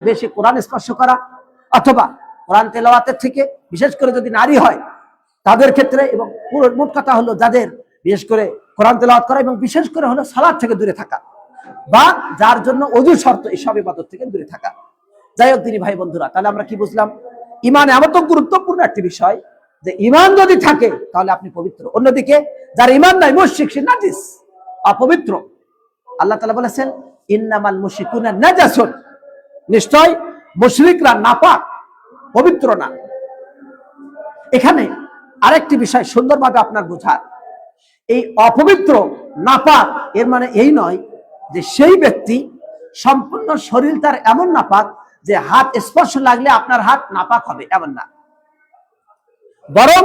বেশি কোরআন স্পর্শ করা, অথবা কোরআন তেলাওয়াতের থেকে বিশেষ করে যদি নারী হয় তাদের ক্ষেত্রে, এবং পুরো মোট কথা হলো যাদের বিশেষ করে কোরআন তেলাওয়াত করা এবং বিশেষ করে হলো সালাত থেকে দূরে থাকা, বা যার জন্য ওযু শর্ত এইসব ইবাদত থেকে দূরে থাকা। যাই হোক দিনী ভাই বন্ধুরা, তাহলে আমরা কি বুঝলাম? ঈমান এমন তো গুরুত্বপূর্ণ একটি বিষয় যে ঈমান যদি থাকে তাহলে আপনি পবিত্র। অন্যদিকে যার ঈমান নাই, মুশরিক, সে নাজিস, অপবিত্র। আল্লাহ তাআলা বলেছেন ইন্নামাল মুশরিকুনা নাজাসুন, নিশ্চয় মুশরিকরা নাপাক, পবিত্র না। এখানে আরেকটি বিষয় সুন্দরভাবে আপনার বোঝার, এই অপবিত্র, নাপাক এর মানে এই নয় যে সেই ব্যক্তি সম্পূর্ণ শরীর তার এমন নাপাক যে হাত স্পর্শ লাগলে আপনার হাত নাপাক হবে, এমন না। বরং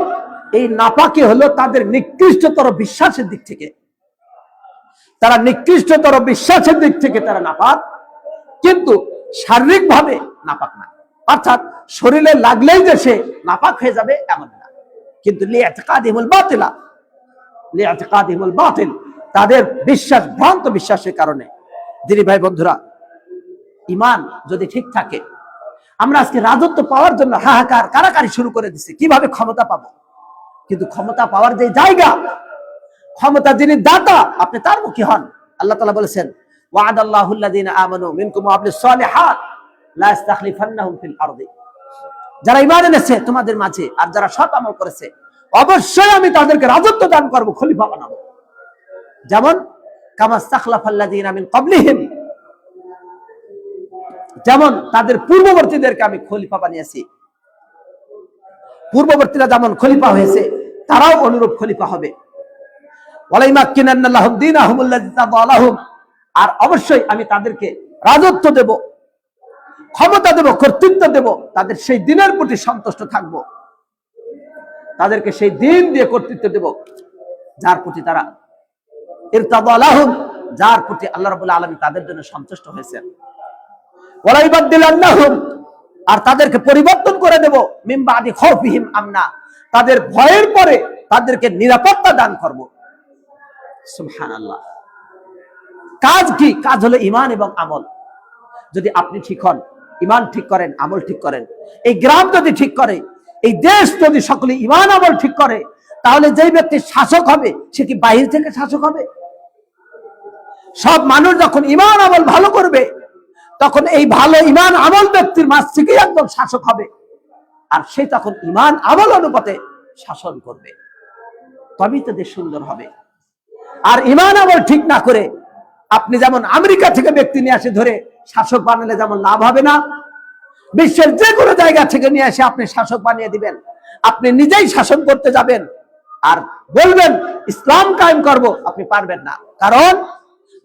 এই নাপাকে হলো তাদের নিকৃষ্টতর বিশ্বাসের দিক থেকে, তারা নিকৃষ্টতর বিশ্বাসের দিক থেকে তারা নাপাক, কিন্তু শারীরিক ভাবে নাপাক না। অর্থাৎ শরীরে লাগলেই যে সে নাপাক হয়ে যাবে এমন না, কিন্তু লিআতিকাদিহিমুল বাতিলা, লিআতিকাদিহিমুল বাতিল, তাদের বিশ্বাস ভ্রান্ত বিশ্বাসের কারণে। দিনী ভাই বন্ধুরা, ঈমান যদি ঠিক থাকে, আমরা আজকে রাজত্ব পাওয়ার জন্য হাহাকার কারাকারি শুরু করে দিচ্ছি, কিভাবে ক্ষমতা পাবো। কিন্তু ক্ষমতা পাওয়ার যে জায়গা, ক্ষমতা যিনি দাতা, আপনি তার মুখী হন। আল্লাহ তাআলা বলেছেন ওয়া'দাল্লাহুল্লাযীনা আমানু মিনকুম ওয়া আমিলুস সালিহাত লা ইস্তাখলিফান্নাহুম ফিল আরদি, যারা ঈমান এনেছে তোমাদের মাঝে আর যারা সৎ আমল করেছে অবশ্যই আমি তাদেরকে রাজত্ব দান করব, খলিফা বানাবো। যেমন কামা ইস্তাখলাফাল্লাযীনা মিন ক্বাবলিহিম, যেমন তাদের পূর্ববর্তীদেরকে আমি খলিফা বানিয়েছি, পূর্ববর্তীরা যেমন খলিফা হয়েছে তারাও অনুরূপ খলিফা হবে। ওয়ালাইমাক্কিনান্না লাহুম দীনাহুমুল্লাযী তাবা লাহুম, আর অবশ্যই আমি তাদেরকে রাজত্ব দেব, ক্ষমতা দেব, কর্তৃত্ব দেব, তাদের সেই দিনের প্রতি সন্তুষ্ট থাকব, তাদেরকে সেই দিন দিয়ে কর্তৃত্ব দেব যার প্রতি তারা ইরতাদা লাহুম, যার প্রতি আল্লাহ রাব্বুল আলামিন তাদের জন্য সন্তুষ্ট হয়েছেন। ওয়ালা ইবাদদিলান্নাহুম, আর তাদেরকে পরিবর্তন করে দেব মিন বাদি খাউফিহিম আমনা, তাদের ভয়ের পরে তাদেরকে নিরাপত্তা দান করব। সুবহানাল্লাহ। কাজ কি? কাজ হলো ঈমান এবং আমল। যদি আপনি ঠিক হন, ঈমান ঠিক করেন, আমল ঠিক করেন, এই গ্রাম যদি ঠিক করে, এই দেশ যদি সকলে ঈমান আমল ঠিক করে, তাহলে যেই ব্যক্তি শাসক হবে সে কি বাহির থেকে শাসক হবে? সব মানুষ যখন ঈমান আমল ভালো করবে, তখন এই ভালো ঈমান আমল ব্যক্তির মাঝ থেকেই একদম শাসক হবে, আর সে তখন ঈমান আমল অনুপাতে শাসন করবে, তবেই তো দেশ সুন্দর হবে। আর ঈমান আমল ঠিক না করে আপনি যেমন আমেরিকা থেকে ব্যক্তি নিয়ে আসে ধরে শাসক বানালে যেমন লাভ হবে না, বিশ্বের যে কোনো জায়গা থেকে নিয়ে এসে আপনি শাসক বানিয়ে দিবেন, আপনি নিজেই শাসন করতে যাবেন আর বলবেন ইসলাম কায়েম করব, আপনি পারবেন না। কারণ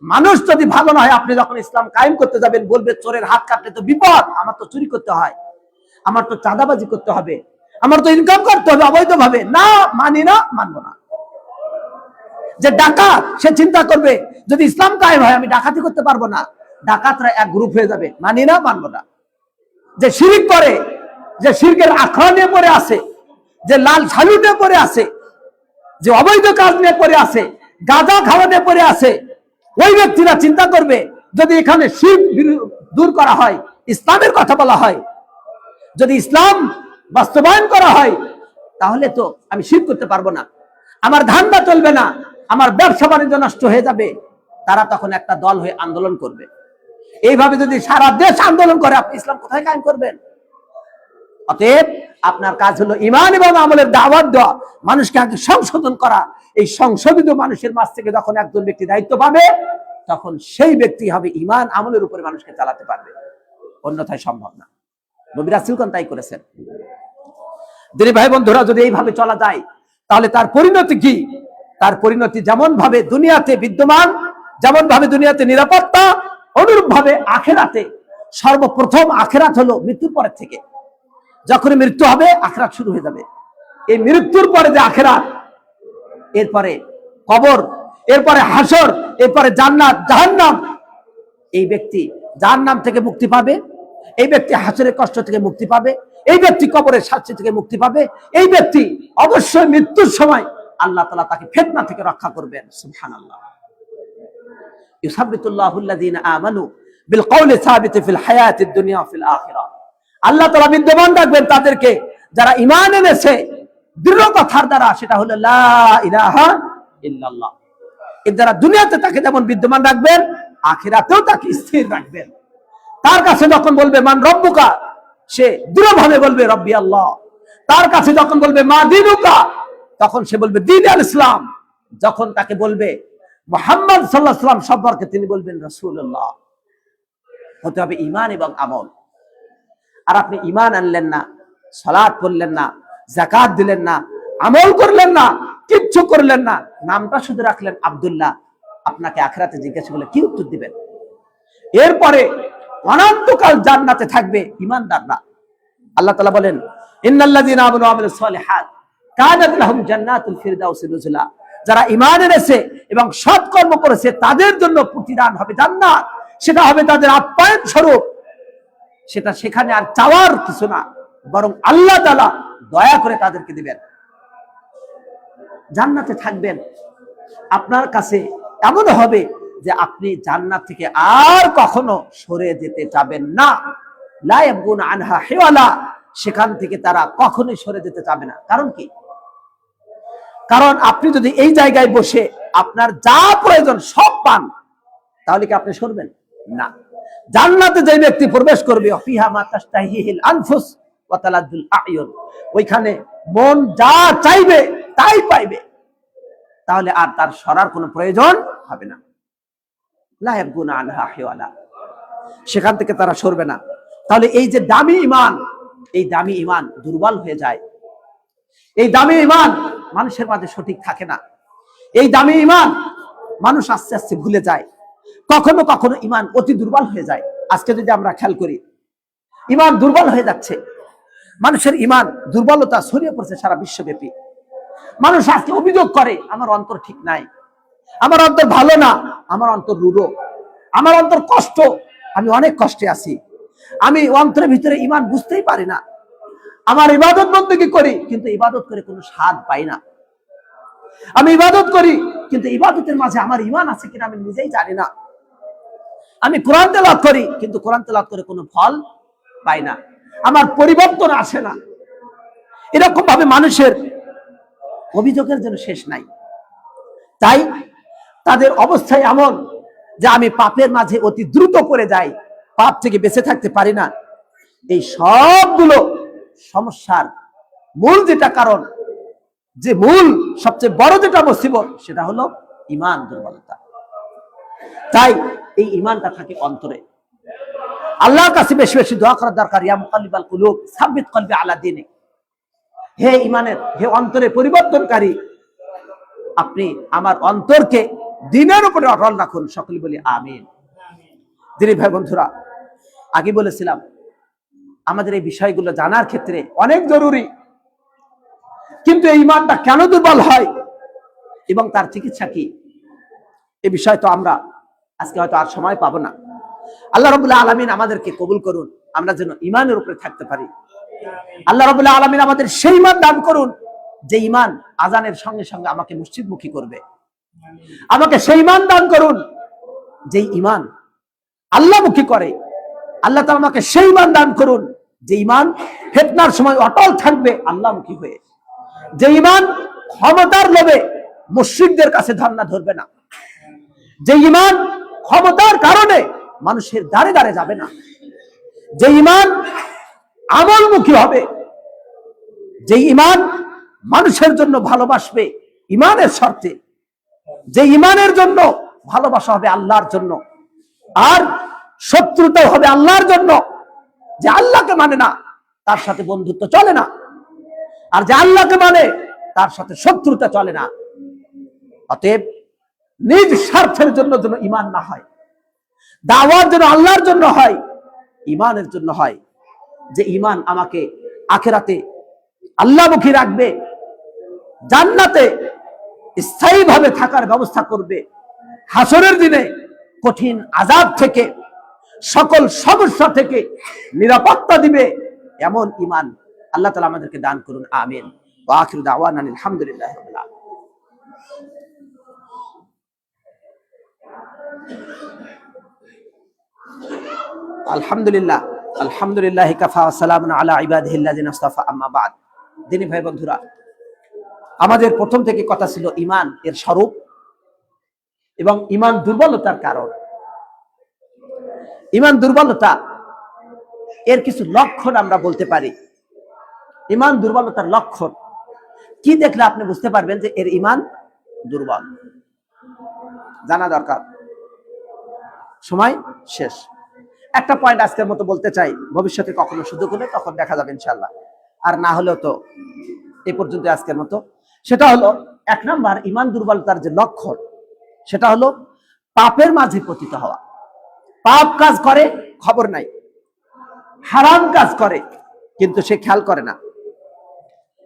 মানুষ যদি ভালো না হয়, আপনি যখন ইসলাম কায়েম করতে যাবেন বলবে চোরের হাত কাটলে তো বিপদ, আমার তো চুরি করতে হয়, আমার তো চাঁদাবাজি করতে হবে, আমার তো ইনকাম করতে হবে অবৈধভাবে, না মানি না, মানবো না। যে ডাকাত, সে চিন্তা করবে যদি ইসলাম কায়েম হয় আমি ডাকাতি করতে পারবো না, ডাকাতরা এক গ্রুপ হয়ে যাবে, মানি না, মানবো না। যে শিরক করে, যে শিরকের আখড়া নিয়ে পড়ে আছে, যে লাল ছালু নিয়ে পড়ে আছে, যে অবৈধ কাজ নিয়ে পড়ে আছে, গাঁজা খাওয়া নিয়ে পড়ে আছে, ওই ব্যক্তিরা চিন্তা করবে যদি এখানে শিরক দূর করা হয়, ইসলামের কথা বলা হয়, যদি ইসলাম বাস্তবায়ন করা হয়, তাহলে তো আমি শিরক করতে পারবো না, আমার ধান্দা চলবে না, আমার ব্যবসা বাণিজ্য নষ্ট হয়ে যাবে। তারা তখন একটা দল হয়ে আন্দোলন করবে। এইভাবে যদি সারা দেশ আন্দোলন করে, আপনি ইসলাম কোথায় কায়েম করবেন? অতএব আপনার কাজ হলো ঈমান এবং আমলের দাওয়াত দেওয়া, মানুষকে আগে সংশোধন করা। এই সংশোধিত মানুষের মাঝ থেকে যখন একজন ব্যক্তি দায়িত্ব পাবে, তখন সেই ব্যক্তি হবে ঈমান আমলের উপরে মানুষকে চালাতে পারবে, অন্যথায় সম্ভব না। নবী রাসূলগণ তাই করেছেন। দিনী ভাই বন্ধুরা, যদি এইভাবে চলা যায় তাহলে তার পরিণতি কি? তার পরিণতি যেমন ভাবে দুনিয়াতে বিদ্যমান, যেমন ভাবে দুনিয়াতে নিরাপত্তা, অনুরূপ ভাবে আখিরাতে। সর্বপ্রথম আখিরাত হলো মৃত্যুর পরের থেকে, যখন মৃত্যু হবে আখিরাত শুরু হয়ে যাবে। এই মৃত্যুর পরে যে আখিরাত, এরপরে কবর, এরপরে হাসর, এরপরে জান্নাত জাহান্নাম। এই ব্যক্তি জাহান্নাম থেকে মুক্তি পাবে, এই ব্যক্তি হাসরের কষ্ট থেকে মুক্তি পাবে, এই ব্যক্তি কবরের শাস্তি থেকে মুক্তি পাবে, এই ব্যক্তি অবশ্যই মৃত্যুর সময় আল্লাহ তাআলা তাকে ফিতনা থেকে রক্ষা করবেন। সুবহানাল্লাহ। ইউসাব্বিতুল্লাহুল্লাযীনা আমানু বিল কওলি সাবিত ফিল হায়াতিদ দুনিয়া ফিল আখিরাহ। আল্লাহ তাআলা বিদ্যমান রাখবেন তাদেরকে যারা ঈমান এনেছে দৃঢ় কথার দ্বারা, সেটা হলো লা ইলাহা ইল্লাল্লাহ। এর দ্বারা দুনিয়াতে তাকে যেমন বিদ্যমান রাখবেন, আখিরাতেও তাকে স্থির রাখবেন। তার কাছে যখন বলবে মান রব্বুকা, সে দৃঢ়ভাবে বলবে রব্বি আল্লাহ। তার কাছে যখন বলবে মা দীনুকা, তখন সে বলবে দ্বীন আল ইসলাম। যখন তাকে বলবে মুহাম্মদ সাল্লাল্লাহু আলাইহি ওয়াসাল্লাম সম্পর্কে, তিনি বলবেন রাসূলুল্লাহ। হতে হবে ঈমান এবং আমল। আর আপনি ঈমান আনলেন না, সালাত পড়লেন না, যাকাত দিলেন না, আমল করলেন না, কিচ্ছু করলেন না, নামটা শুধু রাখলেন আব্দুল্লাহ, আপনাকে আখিরাতে জিজ্ঞাসা করলে কি উত্তর দিবেন? এরপরে অনন্তকাল জান্নাতে থাকবে ঈমানদাররা। আল্লাহ তাআলা বলেন ইন্নাল্লাযীনা আমানু ওয়া আমিলুস সালিহাত কানাত লাহুম জান্নাতুল ফিরদাউসি নুজুলা। যারা ঈমান এনেছে এবং সৎকর্ম করেছে তাদের জন্য প্রতিদান হবে জান্নাত। সেটা হবে তাদের আপ্যায়ন স্বরূপ। সেটা সেখানে আর চাওয়ার কিছু না, বরং আল্লাহ তাআলা দয়া করে তাদেরকে দিবেন। জান্নাতে থাকবেন। আপনার কাছে এমন হবে যে আপনি জান্নাত থেকে আর কখনো সরে যেতে যাবেন না। লা ইয়াবগুন আনহা হিওয়ালা। সেখান থেকে তারা কখনোই সরে যেতে যাবে না। কারণ কি? কারণ আপনি যদি এই জায়গায় বসে আপনার যা প্রয়োজন সব পান, তাহলে কি আপনি সরবেন? না। জান্নাতে যে ব্যক্তি প্রবেশ করবে, ফিহা মা তাশতাহিহিল আনফুস ওয়া তালাদ্দুল আ'য়ুন, ওইখানে মন যা চাইবে তাই পাইবে। তাহলে আর তার সরার কোনো প্রয়োজন হবে না। লা ইয়াবগুনা আনহা হিওয়ালা। সেখান থেকে তারা সরবে না। তাহলে এই যে দামি ঈমান, এই দামি ঈমান দুর্বল হয়ে যায়। এই দামি ঈমান মানুষের মাঝে সঠিক থাকে না। এই দামি ঈমান মানুষ আস্তে আস্তে ভুলে যায়। কখনো কখনো ঈমান অতি দুর্বল হয়ে যায়। আজকে যদি আমরা খেয়াল করি, ঈমান দুর্বল হয়ে যাচ্ছে। মানুষের ঈমান দুর্বলতা ছড়িয়ে পড়ছে সারা বিশ্বব্যাপী। মানুষ আজকে অভিযোগ করে আমার অন্তর ঠিক নাই, আমার অন্তর ভালো না, আমার অন্তর রূঢ়, আমার অন্তর কষ্ট, আমি অনেক কষ্টে আছি, আমি অন্তরের ভিতরে ঈমান বুঝতেই পারি না, আমার ইবাদত বন্দেগী করি কিন্তু ইবাদত করে কোনো স্বাদ পাই না, আমি ইবাদত করি কিন্তু ইবাদতের মাঝে আমার ঈমান আছে কিনা আমি নিজেই জানি না, আমি কোরআন তেলাওয়াত করি কিন্তু কোরআন তেলাওয়াত করে কোনো ফল পাই না, আমার পরিবর্তন আসে না। এরকম ভাবে মানুষের অভিযোগের জন্য শেষ নাই। তাই তাদের অবস্থায় এমন যে আমি পাপের মাঝে অতি দ্রুত করে যাই, পাপ থেকে বেঁচে থাকতে পারি না। এই সবগুলো সমস্যার মূল যেটা কারণ, যে মূল সবচেয়ে বড় যেটা মুসিবত, সেটা হলো ঈমান দুর্বলতা। তাই এই ঈমানটা থাকে অন্তরে। আল্লাহর কাছে বেশি বেশি দোয়া করার দরকার। ইয়া মুকাল্লিবাল কুলুব সাব্বিত কলবি আলা দীনিক। হে ঈমানের, হে অন্তরে পরিবর্তনকারী, আপনি আমার অন্তরকে দ্বীনের উপরে অটল রাখুন। সকলে বলি আমিন। দিনী ভাই বন্ধুরা, আগে বলেছিলাম আমাদের এই বিষয়গুলো জানার ক্ষেত্রে অনেক জরুরি। কিন্তু এই ঈমানটা কেন দুর্বল হয় এবং তার চিকিৎসা কি, এই বিষয় তো আমরা আজকে হয়তো আর সময় পাবো না। আল্লাহ রাব্বুল আলামিন আমাদেরকে কবুল করুন, আমরা যেন ঈমানের উপরে থাকতে পারি। আল্লাহ রাব্বুল আলামিন আমাদের সেই ঈমান দান করুন যে ঈমান আজানের সঙ্গে সঙ্গে আমাকে মসজিদমুখী করবে। আমাকে সেই ঈমান দান করুন যে ঈমান আল্লাহমুখী করে। আল্লাহ তাআলা আমাকে সেই ঈমান দান করুন যে ঈমান ফিতনার সময় অটল থাকবে আল্লাহমুখী হয়ে, যে ঈমান ক্ষমতার লোভে মুশরিকদের কাছে ধর্ণা ধরবে না, যে ঈমান ক্ষমতার কারণে মানুষের দ্বারে দ্বারে যাবে না, যে ঈমান আমলমুখী হবে, যে ঈমান মানুষের জন্য ভালোবাসবে ঈমানের শর্তে, যে ঈমানের জন্য ভালোবাসা হবে আল্লাহর জন্য, আর শত্রুতা হবে আল্লাহর জন্য। যে আল্লাহকে মানে না তার সাথে বন্ধুত্ব চলে না, আর যে আল্লাহকে মানে তার সাথে শত্রুতা চলে না। অতএব নিজ স্বার্থের জন্য যেন ঈমান না হয়, দাওয়ার জন্য আল্লাহর জন্য হয়, ঈমানের জন্য হয়। যে ঈমান আমাকে আখিরাতে আল্লাহমুখী রাখবে, জান্নাতে স্থায়ীভাবে থাকার ব্যবস্থা করবে, হাসরের দিনে কঠিন আযাব থেকে, সকল সমস্যা থেকে নিরাপত্তা দিবে, এমন ঈমান আল্লাহ তাআলা আমাদেরকে দান করুন। আমিন। ওয়া আখিরু দাওয়ানা আলহামদুলিল্লাহি রাব্বিল আলামিন। আলহামদুলিল্লাহ, আলহামদুলিল্লাহ কাফা ওয়া সালামুন আলা ইবাদিহিল্লাযিনা ইসতাফা, আম্মা বাদ। দিনী ভাই বন্ধুরা, আমাদের প্রথম থেকে কথা ছিল ঈমান এর স্বরূপ এবং ঈমান দুর্বলতার কারণ। ঈমান দুর্বলতা এর কিছু লক্ষণ আমরা বলতে পারি। ঈমান দুর্বলতার লক্ষণ কি দেখলে আপনি বুঝতে পারবেন যে এর ঈমান দুর্বল? জানা দরকার। সময় শেষ। একটা পয়েন্ট আজকের মতো বলতে চাই, ভবিষ্যতে কখনো সুযোগ হলে তখন দেখা যাবে ইনশাআল্লাহ, আর না হলেও তো এই পর্যন্ত আজকের মতো। সেটা হলো, এক নাম্বার ঈমান দুর্বলতার যে লক্ষণ, সেটা হলো পাপের মাঝে পতিত হওয়া। পাপ কাজ করে, খবর নাই, হারাম কাজ করে কিন্তু সে খেয়াল করে না।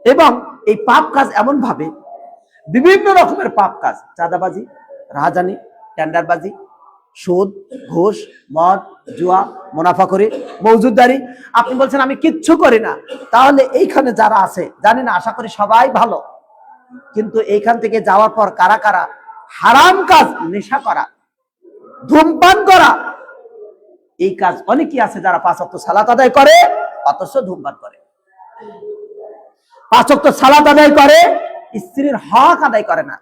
এবং এই পাপ কাজ এমন ভাবে, বিভিন্ন রকমের পাপ কাজ, চাঁদাবাজি, রাহাজানি, টেন্ডারবাজি, সুদ, ঘুষ, মদ, জুয়া, মুনাফাখোরি, মওজুদদারি। আপনি বলছেন আমি কিচ্ছু করি না, তাহলে এইখানে যারা আছে জানি না, আশা করি সবাই ভালো, কিন্তু এইখান থেকে যাওয়ার পর কারা কারা হারাম কাজ, নেশা করা, ধূমপান করা, এই কাজ অনেকেই আছে যারা 5 ওয়াক্ত সালাত আদায় করে অথচ ধূমপান করে। 5 ওয়াক্ত সালাত আদায় করে, স্ত্রীর হক আদায় করে না,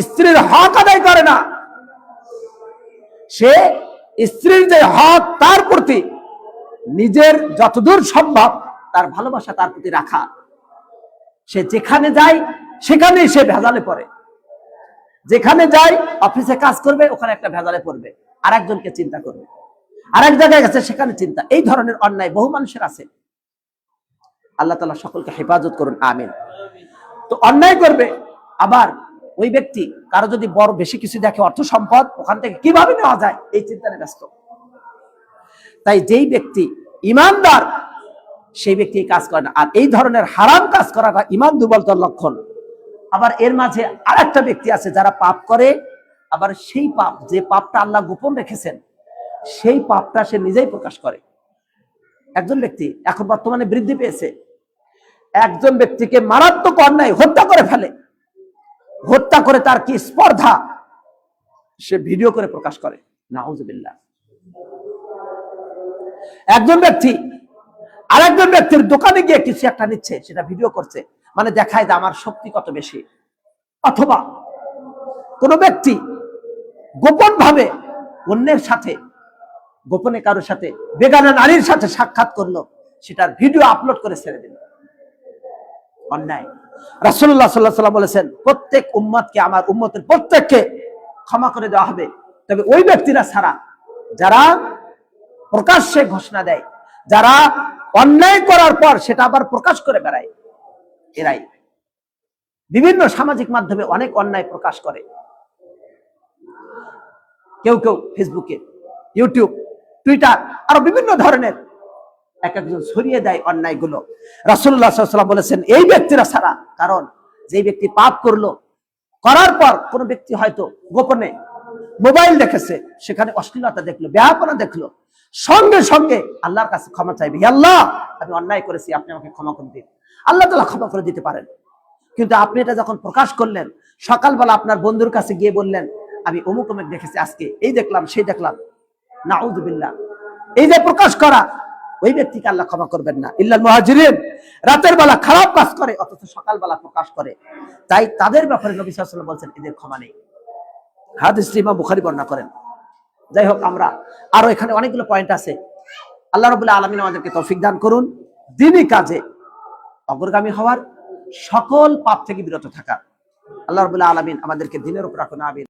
স্ত্রীর হক আদায় করে না। সে স্ত্রীর যে হক তার প্রতি নিজের যতদূর সম্ভব তার ভালোবাসা তার প্রতি রাখা, সে যেখানে যায় সেখানেই সে ভেজালে পড়ে। যেখানে যায়, অফিসে কাজ করবে, ওখানে একটা ভেজালে পড়বে, আর একজনকে চিন্তা করবে, আর এক জায়গায় গেছে সেখানে চিন্তা। এই ধরনের অন্যায় বহু মানুষের আছে। আল্লাহ তাআলা সকলকে হেফাজত করুন, আমিন। তো অন্যায় করবে, আবার ওই ব্যক্তি কারো যদি বড় বেশি কিছু দেখে, অর্থ সম্পদ, ওখান থেকে কিভাবে নেওয়া যায় এই চিন্তায় ব্যস্ত। তাই যেই ব্যক্তি ঈমানদার সেই ব্যক্তি কাজ করে না। আর এই ধরনের হারাম কাজ করাটা ঈমান দুর্বলতার লক্ষণ। আবার এর মাঝে আরেকটা ব্যক্তি আছে যারা পাপ করে, আবার সেই পাপ, যে পাপটা আল্লাহ গোপন রেখেছেন, সেই পাপটা সে নিজেই প্রকাশ করে। একজন ব্যক্তি এখন বর্তমানে বৃদ্ধি পেয়েছে, একজন ব্যক্তিকে মারাত্মক অন্যায় হত্যা করে ফেলে, হত্যা করে তার কি স্পর্ধা, সে ভিডিও করে প্রকাশ করে। নাউজুবিল্লাহ। একজন ব্যক্তি আরেকজন ব্যক্তির দোকানে গিয়ে কিছু একটা নিচ্ছে, সেটা ভিডিও করছে, মানে দেখায় যে আমার শক্তি কত বেশি। অথবা কোন ব্যক্তি গোপন ভাবে অন্যের সাথে, গোপনে কারোর সাথে, বেগানা নারীর সাথে সাক্ষাৎ করলো, সেটার ভিডিও আপলোড করে ছেড়ে দিল। অন্যায়। রাসূলুল্লাহ সাল্লাল্লাহু আলাইহি ওয়াসাল্লাম বলেছেন, প্রত্যেক উম্মতকে, আমার উম্মতের প্রত্যেককে ক্ষমা করে দেওয়া হবে, তবে ওই ব্যক্তিরা ছাড়া যারা প্রকাশ্যে ঘোষণা দেয়, যারা অন্যায় করার পর সেটা আবার প্রকাশ করে বেড়ায়। এরাই বিভিন্ন সামাজিক মাধ্যমে অনেক অন্যায় প্রকাশ করে। কেউ কেউ ফেসবুকে, ইউটিউব, টুইটার, আরো বিভিন্ন ধরনের এক একজন ছড়িয়ে দেয় অন্যায়গুলো। রাসূলুল্লাহ সাল্লাল্লাহু আলাইহি ওয়াসাল্লাম বলেছেন, এই ব্যক্তিরা ছাড়া। কারণ যে ব্যক্তি পাপ করলো, করার পর কোন ব্যক্তি হয়তো গোপনে মোবাইল দেখেছে, সেখানে অশ্লীলতা দেখলো, বেহায়াপনা দেখলো, সঙ্গে সঙ্গে আল্লাহর কাছে ক্ষমা চাইবে, হে আল্লাহ আমি অন্যায় করেছি, আপনি আমাকে ক্ষমা করে দিন। আল্লাহ তাআলা ক্ষমা করে দিতে পারেন। কিন্তু আপনি এটা যখন প্রকাশ করলেন, সকালবেলা আপনার বন্ধুর কাছে গিয়ে বললেন, আমি অমুক অমুক দেখেছি, আজকে এই দেখলাম, সেই দেখলাম, নাউযুবিল্লাহ। এই যে প্রকাশ করা, ওই ব্যক্তিকে আল্লাহ ক্ষমা করবেন না। ইল্লাল মুহাজিরিন, রাতের বেলা খারাপ কাজ করে অথচ সকালবেলা প্রকাশ করে, তাই তাদের ব্যাপারে নবী সাল্লাল্লাহু আলাইহি ওয়াসাল্লাম বলেছেন, এদের ক্ষমা নেই। হাদিসটি ইমাম বুখারী বর্ণনা করেন। যাই হোক, আমরা আরো এখানে অনেকগুলো পয়েন্ট আছে। আল্লাহ রাব্বুল আলামিন আমাদেরকে তৌফিক দান করুন, দ্বীনি কাজে অগ্রগামী হওয়ার, সকল পাপ থেকে বিরত থাকার। আল্লাহ রাব্বুল আলামিন আমাদেরকে দ্বীনের উপর রাখুন, আমিন।